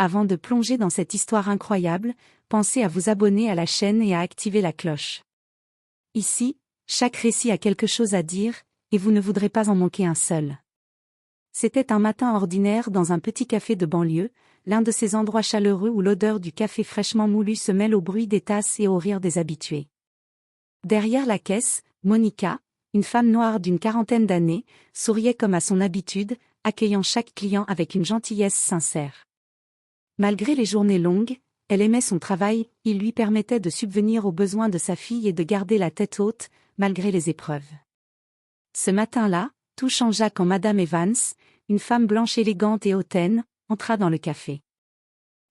Avant de plonger dans cette histoire incroyable, pensez à vous abonner à la chaîne et à activer la cloche. Ici, chaque récit a quelque chose à dire, et vous ne voudrez pas en manquer un seul. C'était un matin ordinaire dans un petit café de banlieue, l'un de ces endroits chaleureux où l'odeur du café fraîchement moulu se mêle au bruit des tasses et au rire des habitués. Derrière la caisse, Monica, une femme noire d'une quarantaine d'années, souriait comme à son habitude, accueillant chaque client avec une gentillesse sincère. Malgré les journées longues, elle aimait son travail, il lui permettait de subvenir aux besoins de sa fille et de garder la tête haute, malgré les épreuves. Ce matin-là, tout changea quand Madame Evans, une femme blanche élégante et hautaine, entra dans le café.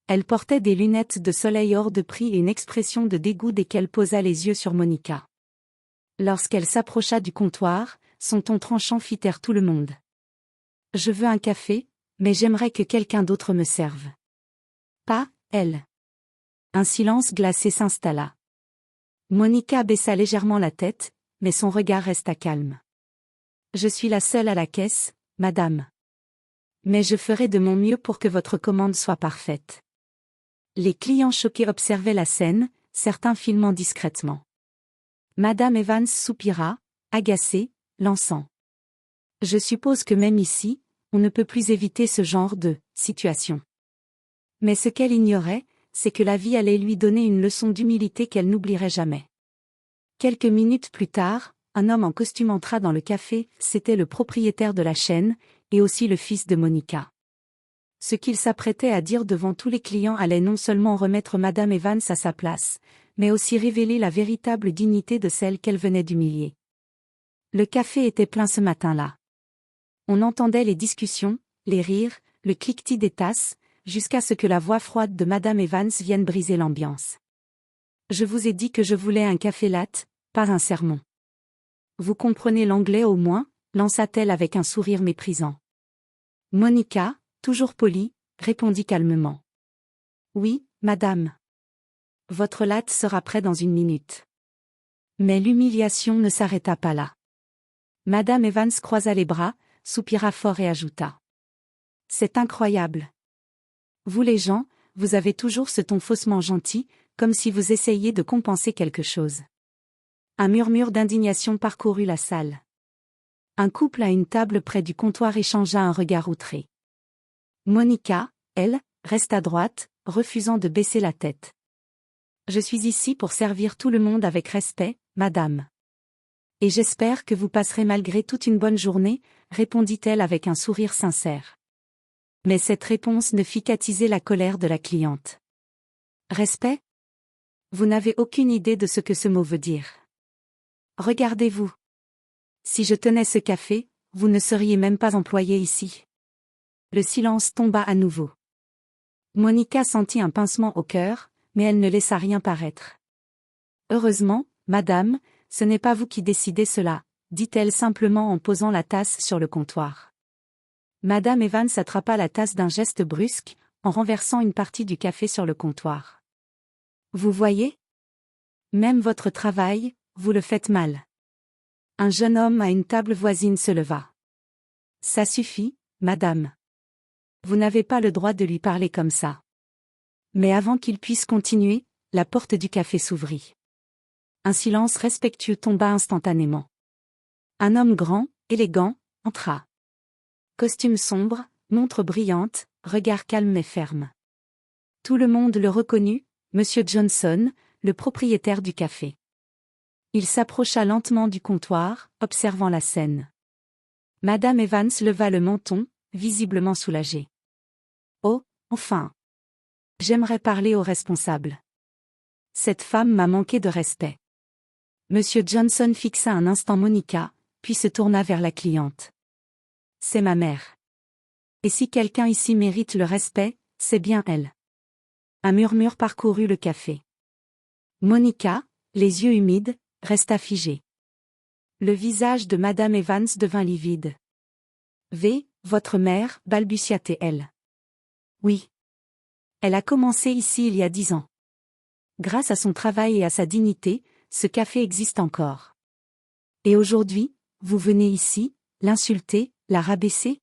Elle portait des lunettes de soleil hors de prix et une expression de dégoût dès qu'elle posa les yeux sur Monica. Lorsqu'elle s'approcha du comptoir, son ton tranchant fit taire tout le monde. « Je veux un café, mais j'aimerais que quelqu'un d'autre me serve. » « Pas, elle. » Un silence glacé s'installa. Monica baissa légèrement la tête, mais son regard resta calme. « Je suis la seule à la caisse, madame. Mais je ferai de mon mieux pour que votre commande soit parfaite. » Les clients choqués observaient la scène, certains filmant discrètement. Madame Evans soupira, agacée, lançant. « Je suppose que même ici, on ne peut plus éviter ce genre de situation. » Mais ce qu'elle ignorait, c'est que la vie allait lui donner une leçon d'humilité qu'elle n'oublierait jamais. Quelques minutes plus tard, un homme en costume entra dans le café, c'était le propriétaire de la chaîne, et aussi le fils de Monica. Ce qu'il s'apprêtait à dire devant tous les clients allait non seulement remettre Madame Evans à sa place, mais aussi révéler la véritable dignité de celle qu'elle venait d'humilier. Le café était plein ce matin-là. On entendait les discussions, les rires, le cliquetis des tasses, jusqu'à ce que la voix froide de Madame Evans vienne briser l'ambiance. « Je vous ai dit que je voulais un café latte, pas un sermon. »« Vous comprenez l'anglais au moins ?» lança-t-elle avec un sourire méprisant. Monica, toujours polie, répondit calmement. « Oui, madame. Votre latte sera prêt dans une minute. » Mais l'humiliation ne s'arrêta pas là. Madame Evans croisa les bras, soupira fort et ajouta. « C'est incroyable. Vous les gens, vous avez toujours ce ton faussement gentil, comme si vous essayiez de compenser quelque chose. » Un murmure d'indignation parcourut la salle. Un couple à une table près du comptoir échangea un regard outré. Monica, elle, resta droite, refusant de baisser la tête. « Je suis ici pour servir tout le monde avec respect, madame. Et j'espère que vous passerez malgré toute une bonne journée, répondit-elle avec un sourire sincère. Mais cette réponse ne fit qu'attiser la colère de la cliente. Respect ? Vous n'avez aucune idée de ce que ce mot veut dire. Regardez-vous. Si je tenais ce café, vous ne seriez même pas employé ici. Le silence tomba à nouveau. Monica sentit un pincement au cœur, mais elle ne laissa rien paraître. Heureusement, madame, ce n'est pas vous qui décidez cela, dit-elle simplement en posant la tasse sur le comptoir. Madame Evans attrapa la tasse d'un geste brusque, en renversant une partie du café sur le comptoir. Vous voyez ? Même votre travail, vous le faites mal. Un jeune homme à une table voisine se leva. Ça suffit, madame. Vous n'avez pas le droit de lui parler comme ça. Mais avant qu'il puisse continuer, la porte du café s'ouvrit. Un silence respectueux tomba instantanément. Un homme grand, élégant, entra. Costume sombre, montre brillante, regard calme mais ferme. Tout le monde le reconnut, Monsieur Johnson, le propriétaire du café. Il s'approcha lentement du comptoir, observant la scène. Madame Evans leva le menton, visiblement soulagée. « Oh, enfin! J'aimerais parler au responsable. Cette femme m'a manqué de respect. » Monsieur Johnson fixa un instant Monica, puis se tourna vers la cliente. « C'est ma mère. Et si quelqu'un ici mérite le respect, c'est bien elle. » Un murmure parcourut le café. Monica, les yeux humides, resta figée. Le visage de Madame Evans devint livide. « Votre mère, balbutia-t-elle. »« Oui. Elle a commencé ici il y a 10 ans. Grâce à son travail et à sa dignité, ce café existe encore. Et aujourd'hui, vous venez ici, l'insulter, la rabaisser ? »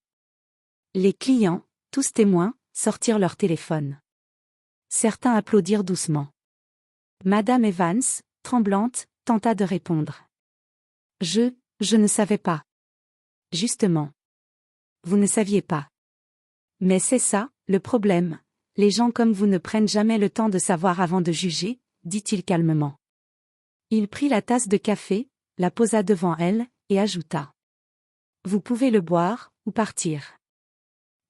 Les clients, tous témoins, sortirent leur téléphone. Certains applaudirent doucement. Madame Evans, tremblante, tenta de répondre. Je ne savais pas. Justement. Vous ne saviez pas. Mais c'est ça, le problème. Les gens comme vous ne prennent jamais le temps de savoir avant de juger, dit-il calmement. Il prit la tasse de café, la posa devant elle, et ajouta. Vous pouvez le boire, ou partir.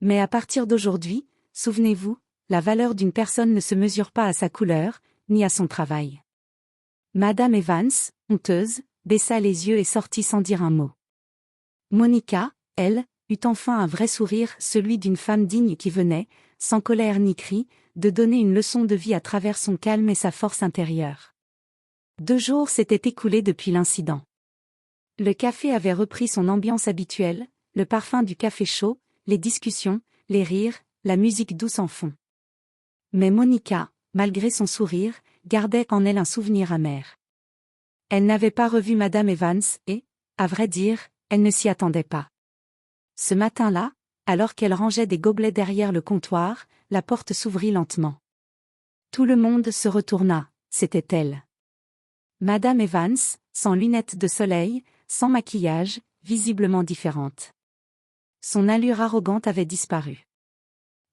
Mais à partir d'aujourd'hui, souvenez-vous, la valeur d'une personne ne se mesure pas à sa couleur, ni à son travail. Madame Evans, honteuse, baissa les yeux et sortit sans dire un mot. Monica, elle, eut enfin un vrai sourire, celui d'une femme digne qui venait, sans colère ni cri, de donner une leçon de vie à travers son calme et sa force intérieure. 2 jours s'étaient écoulés depuis l'incident. Le café avait repris son ambiance habituelle, le parfum du café chaud, les discussions, les rires, la musique douce en fond. Mais Monica, malgré son sourire, gardait en elle un souvenir amer. Elle n'avait pas revu Madame Evans et, à vrai dire, elle ne s'y attendait pas. Ce matin-là, alors qu'elle rangeait des gobelets derrière le comptoir, la porte s'ouvrit lentement. Tout le monde se retourna, c'était elle. Madame Evans, sans lunettes de soleil, sans maquillage, visiblement différente. Son allure arrogante avait disparu.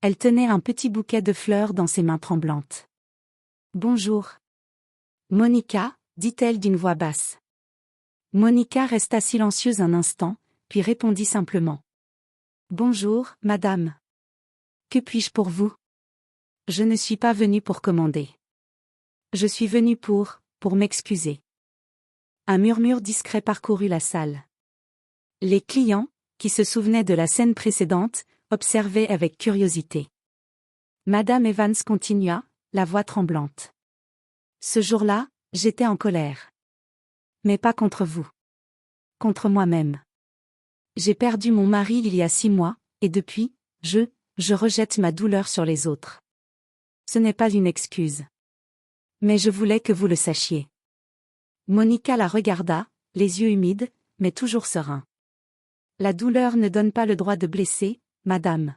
Elle tenait un petit bouquet de fleurs dans ses mains tremblantes. « Bonjour. »« Monica » dit-elle d'une voix basse. Monica resta silencieuse un instant, puis répondit simplement. « Bonjour, madame. Que puis-je pour vous ? Je ne suis pas venue pour commander. Je suis venue pour m'excuser. » Un murmure discret parcourut la salle. Les clients, qui se souvenaient de la scène précédente, observaient avec curiosité. Madame Evans continua, la voix tremblante. Ce jour-là, j'étais en colère. Mais pas contre vous. Contre moi-même. J'ai perdu mon mari il y a 6 mois, et depuis, je rejette ma douleur sur les autres. Ce n'est pas une excuse. Mais je voulais que vous le sachiez. Monica la regarda, les yeux humides, mais toujours sereins. La douleur ne donne pas le droit de blesser, madame.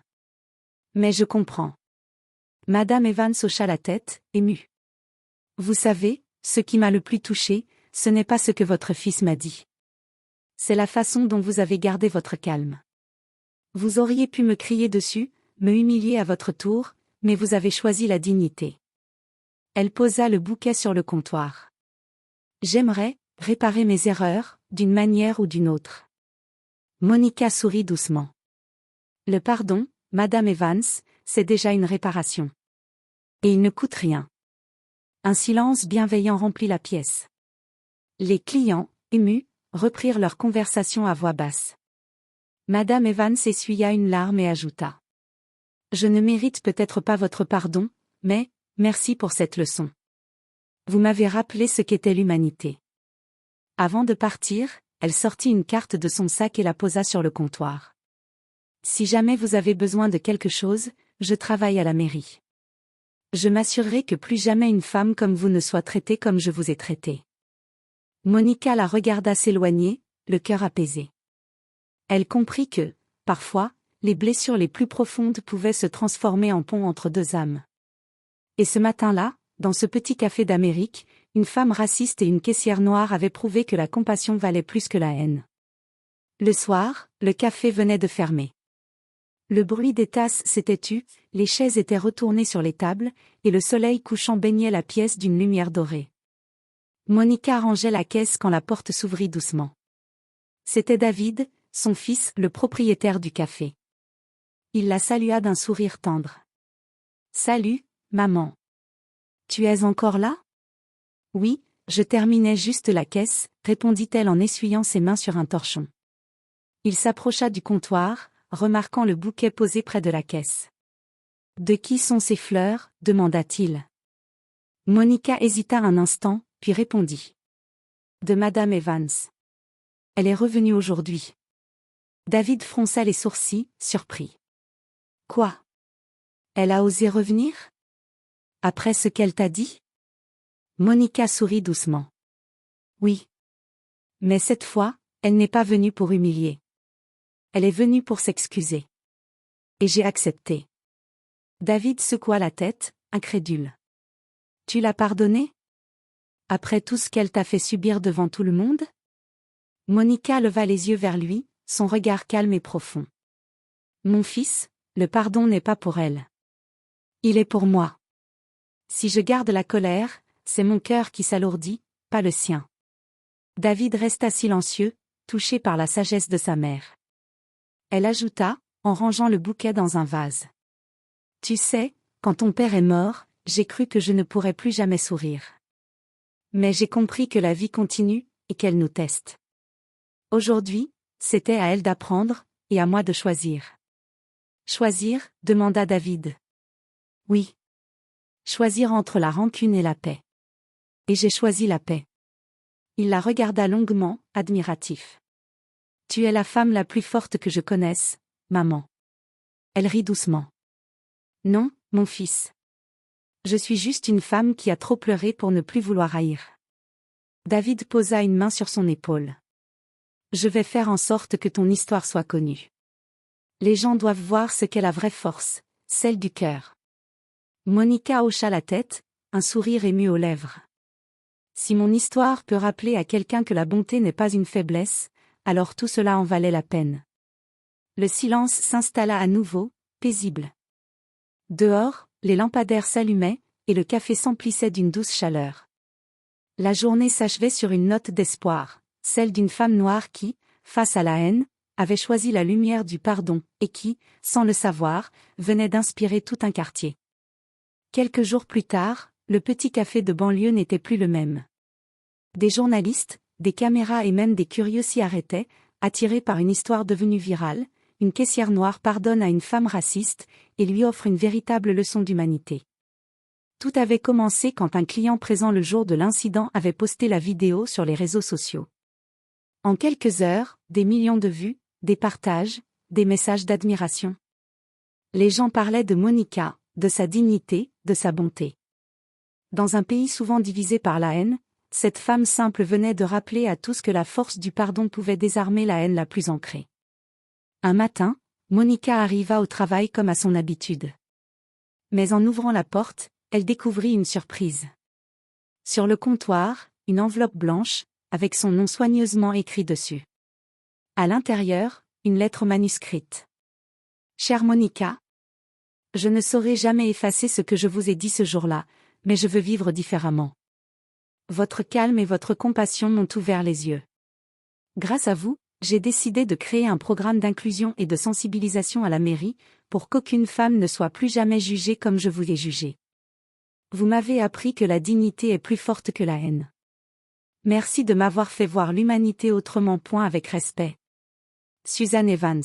Mais je comprends. Madame Evans hocha la tête, émue. Vous savez, ce qui m'a le plus touchée, ce n'est pas ce que votre fils m'a dit. C'est la façon dont vous avez gardé votre calme. Vous auriez pu me crier dessus, me humilier à votre tour, mais vous avez choisi la dignité. Elle posa le bouquet sur le comptoir. J'aimerais réparer mes erreurs, d'une manière ou d'une autre. Monica sourit doucement. Le pardon, Madame Evans, c'est déjà une réparation. Et il ne coûte rien. Un silence bienveillant remplit la pièce. Les clients, émus, reprirent leur conversation à voix basse. Madame Evans essuya une larme et ajouta. Je ne mérite peut-être pas votre pardon, mais, merci pour cette leçon. Vous m'avez rappelé ce qu'était l'humanité. Avant de partir, elle sortit une carte de son sac et la posa sur le comptoir. Si jamais vous avez besoin de quelque chose, je travaille à la mairie. Je m'assurerai que plus jamais une femme comme vous ne soit traitée comme je vous ai traité. Monica la regarda s'éloigner, le cœur apaisé. Elle comprit que, parfois, les blessures les plus profondes pouvaient se transformer en pont entre 2 âmes. Et ce matin-là, dans ce petit café d'Amérique, une femme raciste et une caissière noire avaient prouvé que la compassion valait plus que la haine. Le soir, le café venait de fermer. Le bruit des tasses s'était tu, les chaises étaient retournées sur les tables, et le soleil couchant baignait la pièce d'une lumière dorée. Monica rangeait la caisse quand la porte s'ouvrit doucement. C'était David, son fils, le propriétaire du café. Il la salua d'un sourire tendre. « Salut, maman. Tu es encore là ? » « Oui, je terminais juste la caisse, » répondit-elle en essuyant ses mains sur un torchon. Il s'approcha du comptoir, remarquant le bouquet posé près de la caisse. « De qui sont ces fleurs ? » demanda-t-il. Monica hésita un instant, puis répondit. « De Madame Evans. Elle est revenue aujourd'hui. » David fronça les sourcils, surpris. « Quoi ? Elle a osé revenir ? Après ce qu'elle t'a dit ? » Monica sourit doucement. « Oui. Mais cette fois, elle n'est pas venue pour humilier. Elle est venue pour s'excuser. Et j'ai accepté. David secoua la tête, incrédule. Tu l'as pardonné? Après tout ce qu'elle t'a fait subir devant tout le monde? Monica leva les yeux vers lui, son regard calme et profond. Mon fils, le pardon n'est pas pour elle. Il est pour moi. Si je garde la colère, c'est mon cœur qui s'alourdit, pas le sien. David resta silencieux, touché par la sagesse de sa mère. Elle ajouta, en rangeant le bouquet dans un vase. Tu sais, quand ton père est mort, j'ai cru que je ne pourrais plus jamais sourire. Mais j'ai compris que la vie continue, et qu'elle nous teste. Aujourd'hui, c'était à elle d'apprendre, et à moi de choisir. Choisir, demanda David. Oui. Choisir entre la rancune et la paix. Et j'ai choisi la paix. Il la regarda longuement, admiratif. Tu es la femme la plus forte que je connaisse, maman. Elle rit doucement. Non, mon fils. Je suis juste une femme qui a trop pleuré pour ne plus vouloir haïr. David posa une main sur son épaule. Je vais faire en sorte que ton histoire soit connue. Les gens doivent voir ce qu'est la vraie force, celle du cœur. Monica hocha la tête, un sourire ému aux lèvres. Si mon histoire peut rappeler à quelqu'un que la bonté n'est pas une faiblesse, alors tout cela en valait la peine. Le silence s'installa à nouveau, paisible. Dehors, les lampadaires s'allumaient, et le café s'emplissait d'une douce chaleur. La journée s'achevait sur une note d'espoir, celle d'une femme noire qui, face à la haine, avait choisi la lumière du pardon, et qui, sans le savoir, venait d'inspirer tout un quartier. Quelques jours plus tard, le petit café de banlieue n'était plus le même. Des journalistes, des caméras et même des curieux s'y arrêtaient, attirés par une histoire devenue virale. Une caissière noire pardonne à une femme raciste, et lui offre une véritable leçon d'humanité. Tout avait commencé quand un client présent le jour de l'incident avait posté la vidéo sur les réseaux sociaux. En quelques heures, des millions de vues, des partages, des messages d'admiration. Les gens parlaient de Monica, de sa dignité, de sa bonté. Dans un pays souvent divisé par la haine, cette femme simple venait de rappeler à tous que la force du pardon pouvait désarmer la haine la plus ancrée. Un matin, Monica arriva au travail comme à son habitude. Mais en ouvrant la porte, elle découvrit une surprise. Sur le comptoir, une enveloppe blanche, avec son nom soigneusement écrit dessus. À l'intérieur, une lettre manuscrite. Chère Monica, je ne saurais jamais effacer ce que je vous ai dit ce jour-là, mais je veux vivre différemment. Votre calme et votre compassion m'ont ouvert les yeux. Grâce à vous, j'ai décidé de créer un programme d'inclusion et de sensibilisation à la mairie, pour qu'aucune femme ne soit plus jamais jugée comme je vous ai jugée. Vous m'avez appris que la dignité est plus forte que la haine. Merci de m'avoir fait voir l'humanité autrement. Avec respect. Suzanne Evans.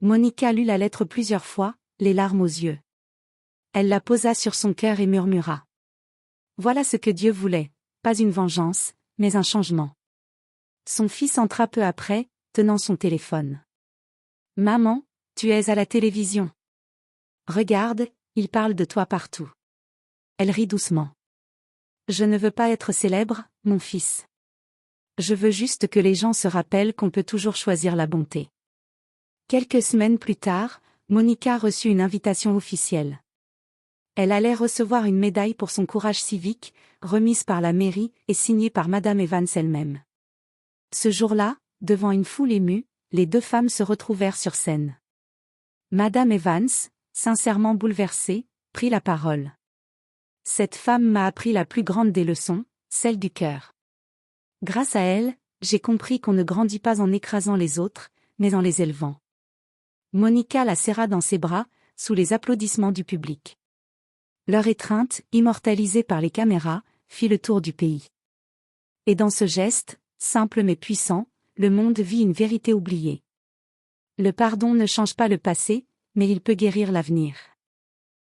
Monica lut la lettre plusieurs fois, les larmes aux yeux. Elle la posa sur son cœur et murmura. Voilà ce que Dieu voulait, pas une vengeance, mais un changement. Son fils entra peu après, tenant son téléphone. Maman, tu es à la télévision. Regarde, il parle de toi partout. Elle rit doucement. Je ne veux pas être célèbre, mon fils. Je veux juste que les gens se rappellent qu'on peut toujours choisir la bonté. Quelques semaines plus tard, Monica reçut une invitation officielle. Elle allait recevoir une médaille pour son courage civique, remise par la mairie et signée par Madame Evans elle-même. Ce jour-là, devant une foule émue, les deux femmes se retrouvèrent sur scène. Madame Evans, sincèrement bouleversée, prit la parole. Cette femme m'a appris la plus grande des leçons, celle du cœur. Grâce à elle, j'ai compris qu'on ne grandit pas en écrasant les autres, mais en les élevant. Monica la serra dans ses bras, sous les applaudissements du public. Leur étreinte, immortalisée par les caméras, fit le tour du pays. Et dans ce geste, simple mais puissant, le monde vit une vérité oubliée. Le pardon ne change pas le passé, mais il peut guérir l'avenir.